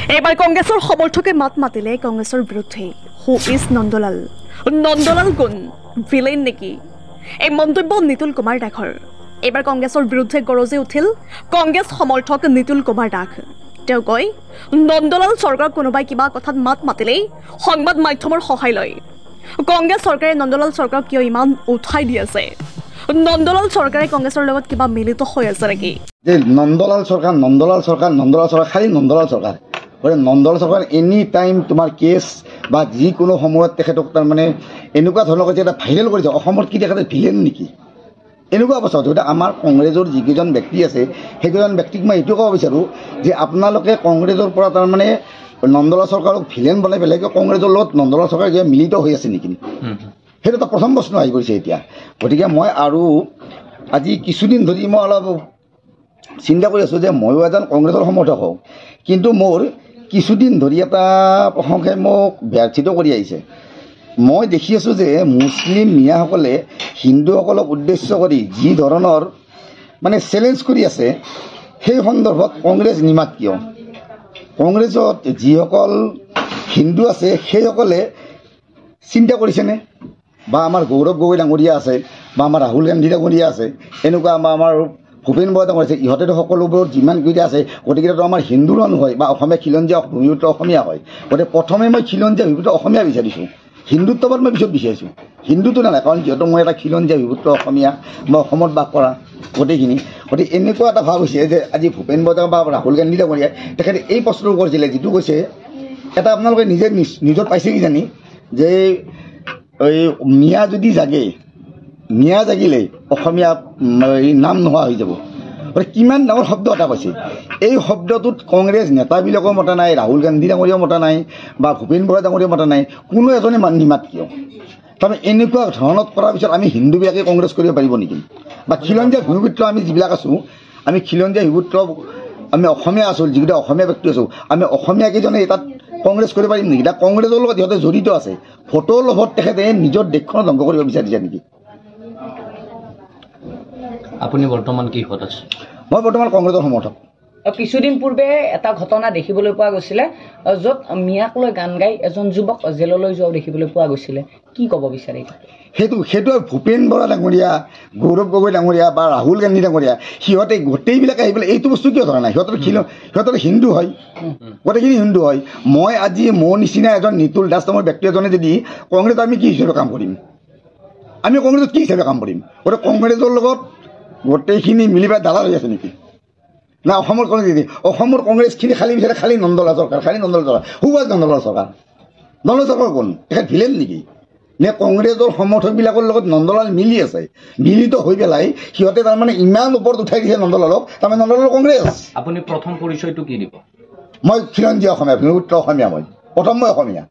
এবাৰ কংগ্ৰেছৰ সমৰ্থকে মাত মাতিলে কংগ্ৰেছৰ বিৰুদ্ধে হু ইজ নন্দলাল নন্দলাল কোন ভিলেন নেকি এই মন্তব্য নিতুল কুমাৰ দাসৰ এবাৰ কংগ্ৰেছৰ বিৰুদ্ধে গৰজি উঠিল কংগ্ৰেছ সমৰ্থক নিতুল কুমাৰ দাস তেওঁ কয় নন্দলাল চৰকাৰ কোনোবাই কিবা কথাত মাত মাতিলেই সংবাদ মাধ্যমৰ সহায় লয় কংগ্ৰেছ চৰকাৰে নন্দলাল চৰকাৰক কিয় ইমান উঠাই দি আছে নন্দলাল চৰকাৰে কংগ্ৰেছৰ লগত কিবা মিলিত হৈ আছে নেকি যে নন্দলাল চৰকাৰ খালি নন্দলাল চৰকাৰ নন্দলাল চৰকাৰ এনি টাইম তোমাৰ কেছ বা যিকোনো সময়ত তেখেতক তাৰমানে এনেকুৱা ধৰণৰ যে এটা ভাইৰেল কৰিছে অসমত কি তেখেতে ভিলেন নেকি এনেকুৱা অৱস্থা গতিকে আমাৰ কংগ্ৰেছৰ যিকেইজন ব্যক্তি আছে সেইকেইজন ব্যক্তিক মই এইটো ক'ব বিচাৰোঁ যে আপোনালোকে কংগ্ৰেছৰ পৰা তাৰমানে নন্দলাল চৰকাৰক ভিলেন বনাই পেলাই কংগ্ৰেছৰ লগত নন্দলাল চৰকাৰ কিবা মিলিত হৈ আছে নেকি সেইটো এটা প্ৰথম প্ৰশ্ন আহি পৰিছে এতিয়া গতিকে মই আৰু আজি কিছুদিন ধৰি মই অলপ চিন্তা কৰি আছোঁ যে ময়ো এজন কংগ্ৰেছৰ সমৰ্থক হওঁ কিন্তু মোৰ কিছুদিন ধৰি এটা প্ৰসংগে মোক ব্যৰ্থিত কৰি আহিছে মই দেখি আছোঁ যে মুছলিম মিয়াসকলে হিন্দুসকলক উদ্দেশ্য কৰি যি ধৰণৰ মানে চেলেঞ্জ কৰি আছে সেই সন্দৰ্ভত কংগ্ৰেছ নিমাত কিয় কংগ্ৰেছত যিসকল হিন্দু আছে সেইসকলে চিন্তা কৰিছেনে বা আমাৰ গৌৰৱ গগৈ ডাঙৰীয়া আছে বা আমাৰ ৰাহুল গান্ধী ডাঙৰীয়া আছে এনেকুৱা আমাৰ ভূপেন বৰা ডাঙৰীয়া আছে ইহঁতেতো সকলোবোৰ যিমান কৰি আছে গতিকেতো আমাৰ হিন্দুৰ মানুহ হয় বা অসমীয়া খিলঞ্জীয়া ভূমিপুত্ৰ অসমীয়া হয় গতিকে প্ৰথমে মই খিলঞ্জীয়া ভূমিপুত্ৰ অসমীয়া বিচাৰিছোঁ হিন্দুত্ববাদ মই পিছত বিচাৰিছোঁ হিন্দুটো নালাগে কাৰণ যিহেতু মই এটা খিলঞ্জীয়া ভূমিপুত্ৰ অসমীয়া মই অসমত বাস কৰা গোটেইখিনি গতিকে এনেকুৱা এটা ভাৱ হৈছে যে আজি ভূপেন বৰা বা ৰাহুল গান্ধী ডাঙৰীয়াই তেখেতে এই প্ৰশ্নটো কৰিছিলে যিটো কৈছে এটা আপোনালোকে নিজে নিজৰ পাইছে কিজানি যে এই মিয়া যদি জাগে মিয়া জাগিলে অসমীয়া নাম নোহোৱা হৈ যাব গতিকে কিমান ডাঙৰ শব্দ এটা কৈছে এই শব্দটোত কংগ্ৰেছ নেতাবিলাকো মতা নাই ৰাহুল গান্ধী ডাঙৰীয়াও মতা নাই বা ভূপেন বৰা ডাঙৰীয়াও মতা নাই কোনো এজনে নিমাত কিয় তাৰমানে এনেকুৱা ধৰণত কৰাৰ পিছত আমি হিন্দুবিলাকে কংগ্ৰেছ কৰিব পাৰিব নেকি বা খিলঞ্জীয়া ভূমিপুত্ৰ আমি যিবিলাক আছোঁ আমি খিলঞ্জীয়া ভূমিপুত্ৰ আমি অসমীয়া আছোঁ যিকেইটা অসমীয়া ব্যক্তি আছোঁ আমি অসমীয়া কেইজনে তাত কংগ্ৰেছ কৰিব পাৰিম নেকি এতিয়া কংগ্ৰেছৰ লগত সিহঁতে জড়িত আছে ভোটৰ লগত তেখেতে নিজৰ দেশখনত ধ্বংস কৰিব বিচাৰিছে নেকি আপুনি বৰ্তমান কি হত আছে মই বৰ্তমান কংগ্ৰেছৰ সমৰ্থক কিছুদিন পূৰ্বে এটা ঘটনা দেখিবলৈ পোৱা গৈছিলে য'ত মিয়াক লৈ গান গাই এজন যুৱক জেললৈ যোৱাও দেখিবলৈ পোৱা গৈছিলে কি ক'ব বিচাৰে সেইটো ভূপেন বৰা ডাঙৰীয়া গৌৰৱ গগৈ ডাঙৰীয়া বা ৰাহুল গান্ধী ডাঙৰীয়া সিহঁতে গোটেইবিলাকে আহি পেলাই এইটো বস্তু কিয় ধৰা নাই সিহঁতৰ হিন্দু হয় গোটেইখিনি হিন্দু হয় মই আজি মোৰ নিচিনা এজন নিতুল দাস নামৰ ব্যক্তি এজনে যদি কংগ্ৰেছত আমি কি হিচাপে কাম কৰিম আমি কংগ্ৰেছত কি হিচাপে কাম কৰিম গতিকে কংগ্ৰেছৰ লগত গোটেইখিনি মিলি পেলাই দালাল হৈ আছে নেকি না অসমৰ কংগ্ৰেছখিনি খালী বিচাৰে খালী নন্দলাল চৰকাৰ হু ৱাজ নন্দলাল চৰকাৰ কোন তেখেত ভিলেন নেকি নে কংগ্ৰেছৰ সমৰ্থকবিলাকৰ লগত নন্দলাল মিলি আছে মিলিত হৈ পেলাই সিহঁতে তাৰমানে ইমান ওপৰত উঠাই দিছে নন্দলালক তাৰমানে নন্দলাল কংগ্ৰেছ আপুনি প্ৰথম পৰিচয়টো কি দিব মই খিলঞ্জীয়া অসমীয়া ভূমিপুত্ৰ অসমীয়া মই প্ৰথম মই অসমীয়া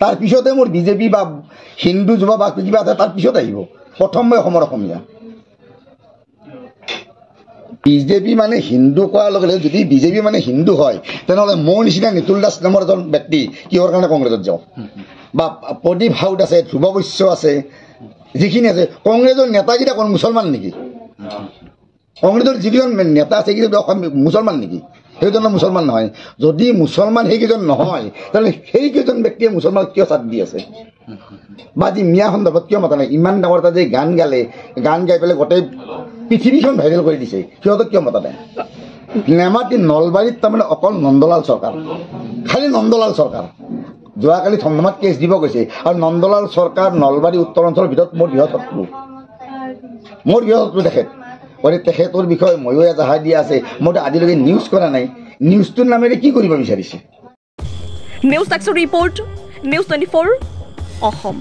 তাৰ পিছতে মোৰ বিজেপি বা হিন্দু যুৱ বা কিবা আছে তাৰ পিছত আহিব প্ৰথম মই অসমৰ অসমীয়া বিজেপি মানে হিন্দু কোৱাৰ লগে লগে যদি বিজেপি মানে হিন্দু হয় তেনেহ'লে মোৰ নিচিনা নিতুল দাস নামৰ এজন ব্যক্তি কিহৰ কাৰণে কংগ্ৰেছত যাওঁ বা প্ৰদীপ হাউদ আছে ধ্ৰুৱ বৈশ্য আছে যিখিনি আছে কংগ্ৰেছৰ নেতাকেইটা কোন মুছলমান নেকি কংগ্ৰেছৰ যিকেইজন নেতা আছে সেইকেইজন মুছলমান নেকি সেইজন মুছলমান নহয় যদি মুছলমান সেইকেইজন নহয় তেনেহ'লে সেইকেইজন ব্যক্তিয়ে মুছলমানক কিয় চাথ দি আছে বা আজি মিয়া সন্দৰ্ভত কিয় মতা নাই ইমান ডাঙৰ এটা যে গান গাই পেলাই গোটেই পৃথিৱীখন ভাইৰেল কৰি দিছে সিহঁতক কিয় মতা নাই নেমাতি নলবাৰীত তাৰমানে অকল নন্দলাল চৰকাৰ খালী নন্দলাল চৰকাৰ যোৱাকালি ধৰ্মমাত কেছ দিব গৈছে আৰু নন্দলাল চৰকাৰ নলবাৰী উত্তৰ অঞ্চলৰ ভিতৰত মোৰ বৃহৎ শত্ৰু তেখেত তেখেতৰ বিষয়ে ময়ো এজাহাৰ দিয়া আছে মইতো আজিলৈকে নিউজ কৰা নাই নিউজটোৰ নামেৰে কি কৰিব বিচাৰিছে নিউজ এক্সৰ ৰিপৰ্ট নিউজ 24 অসম।